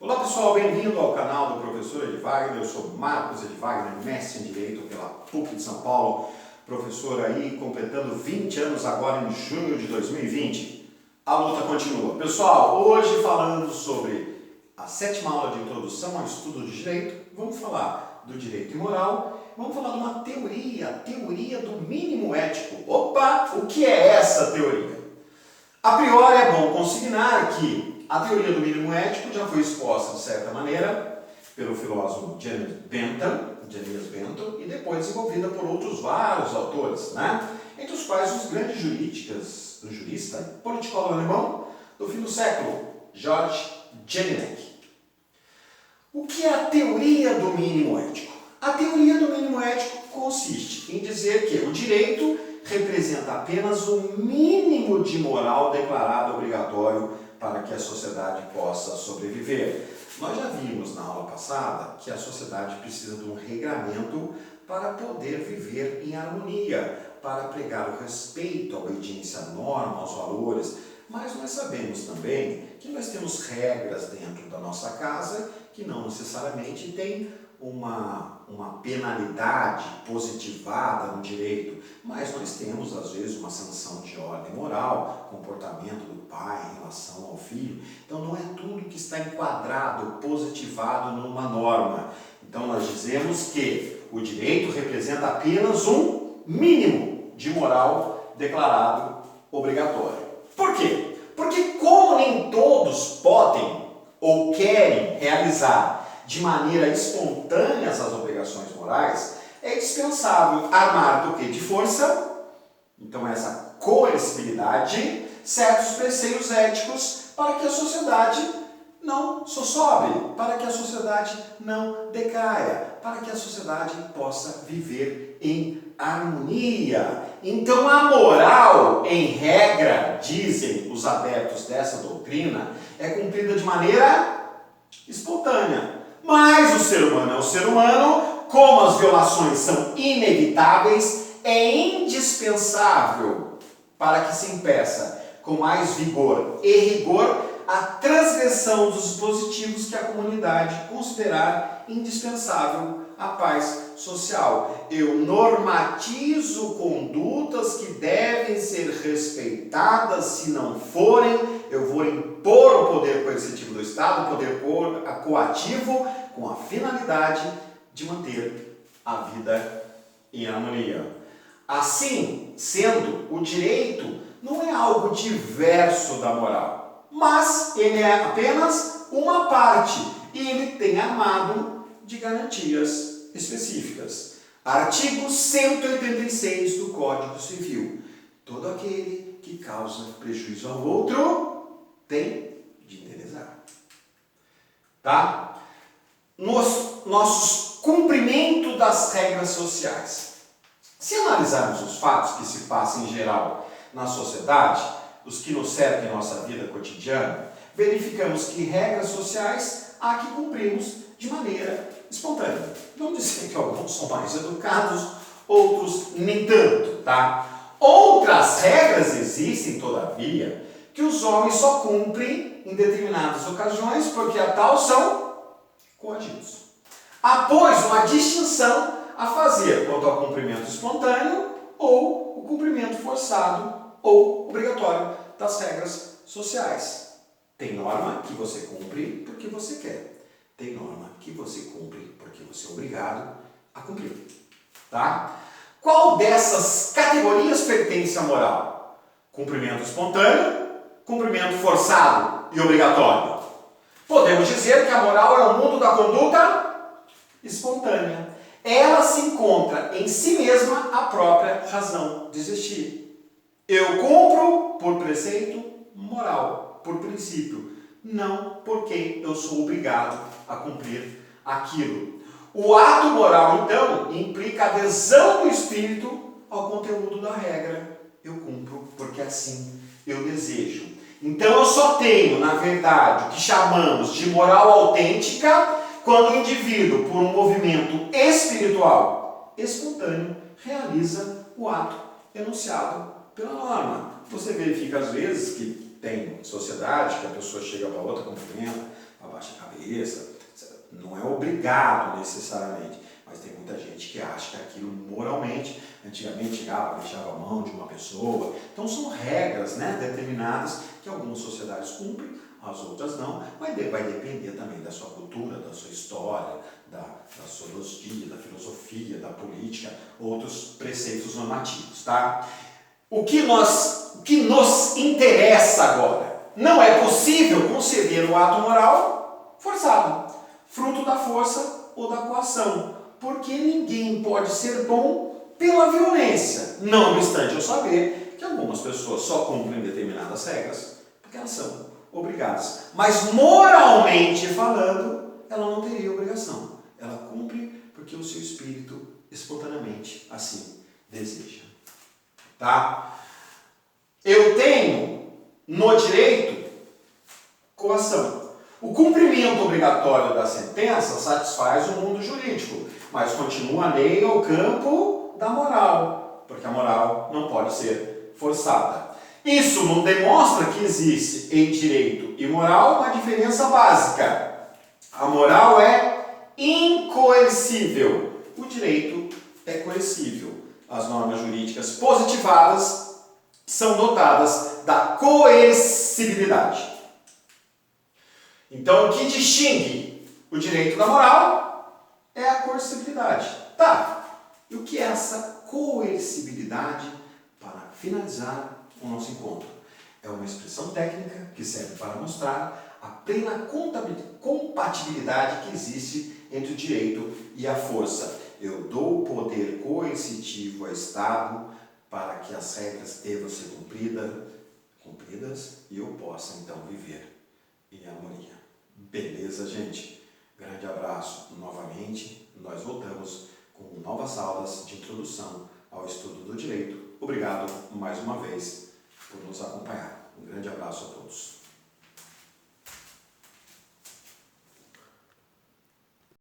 Olá pessoal, bem-vindo ao canal do Professor Ed Wagner. Eu sou Marcos Ed Wagner, mestre em Direito pela PUC de São Paulo, professor aí completando 20 anos agora em junho de 2020. A luta continua. Pessoal, hoje falando sobre a 7ª aula de introdução ao estudo de direito, vamos falar do direito e moral, vamos falar de uma teoria, a teoria do mínimo ético. Opa, o que é essa teoria? A priori é bom consignar que a teoria do mínimo ético já foi exposta, de certa maneira, pelo filósofo James Bentham e depois desenvolvida por outros vários autores, né? Entre os quais os grandes juristas, o jurista e politicólogo alemão do fim do século, Georg Jelinek. O que é a teoria do mínimo ético? A teoria do mínimo ético consiste em dizer que o direito representa apenas o mínimo de moral declarado obrigatório para que a sociedade possa sobreviver. Nós já vimos na aula passada que a sociedade precisa de um regramento para poder viver em harmonia, para pregar o respeito, a obediência à norma, aos valores. Mas nós sabemos também que nós temos regras dentro da nossa casa que não necessariamente têm uma penalidade positivada no direito, mas nós temos às vezes uma sanção de ordem moral, comportamento do pai em relação ao filho. Então não é tudo que está enquadrado, positivado numa norma. Então nós dizemos que o direito representa apenas um mínimo de moral declarado obrigatório. Por quê? Porque como nem todos podem ou querem realizar de maneira espontânea as obrigações morais, é dispensável armar do que de força, então essa coercibilidade, certos preceitos éticos para que a sociedade não sossobre, para que a sociedade não decaia, para que a sociedade possa viver em harmonia. Então a moral, em regra, dizem os adeptos dessa doutrina, é cumprida de maneira espontânea. Mas o ser humano é o ser humano, como as violações são inevitáveis, é indispensável para que se impeça com mais vigor e rigor a transgressão dos dispositivos que a comunidade considerar indispensável à paz social. Eu normatizo condutas que devem ser respeitadas, se não forem, eu vou impor o poder coercitivo do Estado, o poder coativo, com a finalidade de manter a vida em harmonia. Assim sendo, o direito não é algo diverso da moral, mas ele é apenas uma parte e ele tem armado de garantias específicas. Artigo 186 do Código Civil. Todo aquele que causa prejuízo ao outro tem de indenizar. Tá? Nossos cumprimento das regras sociais. Se analisarmos os fatos que se passam em geral na sociedade, os que nos cercam em nossa vida cotidiana, verificamos que regras sociais há que cumprimos de maneira espontânea. Vamos dizer que alguns são mais educados, outros nem tanto, tá? Outras regras existem, todavia, que os homens só cumprem em determinadas ocasiões porque a tal são coagidos. Há, pois, uma distinção a fazer quanto ao cumprimento espontâneo ou o cumprimento forçado ou obrigatório das regras sociais. Tem norma que você cumpre porque você quer. Tem norma que você cumpre porque você é obrigado a cumprir. Tá? Qual dessas categorias pertence à moral? Cumprimento espontâneo, cumprimento forçado e obrigatório. Podemos dizer que a moral é o mundo da conduta espontânea. Ela se encontra em si mesma a própria razão de existir. Eu cumpro por preceito moral, por princípio, não porque eu sou obrigado a cumprir aquilo. O ato moral, então, implica a adesão do espírito ao conteúdo da regra. Eu cumpro porque assim eu desejo. Então eu só tenho, na verdade, o que chamamos de moral autêntica quando o indivíduo, por um movimento espiritual espontâneo, realiza o ato enunciado pela norma. Você verifica às vezes que tem sociedade, que a pessoa chega para outra, cumprimenta, abaixa a cabeça, natureza, não é obrigado necessariamente, mas tem muita gente que acha que aquilo moralmente, antigamente chegava, deixava a mão de uma pessoa. Então são regras, né, determinadas que algumas sociedades cumprem, as outras não, mas vai depender também da sua cultura, da sua história, da sociologia, da filosofia, da política, outros preceitos normativos, tá? O que nos interessa agora? Não é possível conceber o ato moral forçado, fruto da força ou da coação, porque ninguém pode ser bom pela violência. Não obstante eu saber que algumas pessoas só cumprem determinadas regras porque elas são obrigadas. Mas moralmente falando, ela não teria obrigação. Ela cumpre porque o seu espírito espontaneamente assim deseja. Tá? Eu tenho no direito coação. O cumprimento obrigatório da sentença satisfaz o mundo jurídico, mas continua a lei ao campo da moral, porque a moral não pode ser forçada. Isso não demonstra que existe em direito e moral uma diferença básica. A moral é incoercível, o direito é coercível. As normas jurídicas positivadas são dotadas da coercibilidade. Então, o que distingue o direito da moral é a coercibilidade. Tá, e o que é essa coercibilidade? Para finalizar o nosso encontro, é uma expressão técnica que serve para mostrar a plena compatibilidade que existe entre o direito e a força. Eu dou poder coercitivo ao Estado para que as regras devam ser cumpridas e eu possa então viver em harmonia. Beleza, gente? Grande abraço novamente. Nós voltamos com novas aulas de introdução ao estudo do direito. Obrigado mais uma vez por nos acompanhar. Um grande abraço a todos.